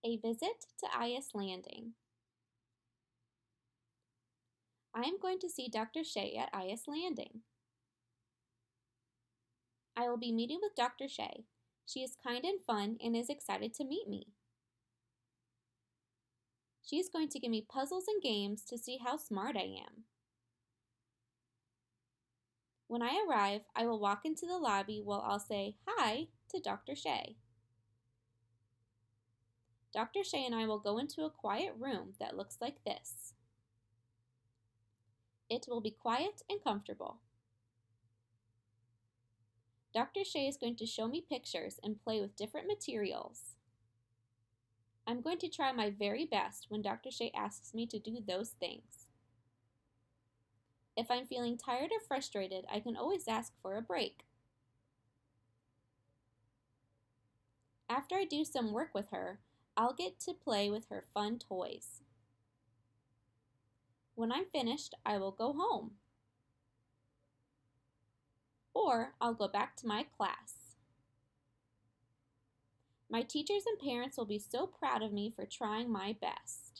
A visit to Eyas Landing. I am going to see Dr. Shea at Eyas Landing. I will be meeting with Dr. Shea. She is kind and fun and is excited to meet me. She is going to give me puzzles and games to see how smart I am. When I arrive, I will walk into the lobby while I'll say hi to Dr. Shea. Dr. Shea and I will go into a quiet room that looks like this. It will be quiet and comfortable. Dr. Shea is going to show me pictures and play with different materials. I'm going to try my very best when Dr. Shea asks me to do those things. If I'm feeling tired or frustrated, I can always ask for a break. After I do some work with her, I'll get to play with her fun toys. When I'm finished, I will go home. Or I'll go back to my class. My teachers and parents will be so proud of me for trying my best.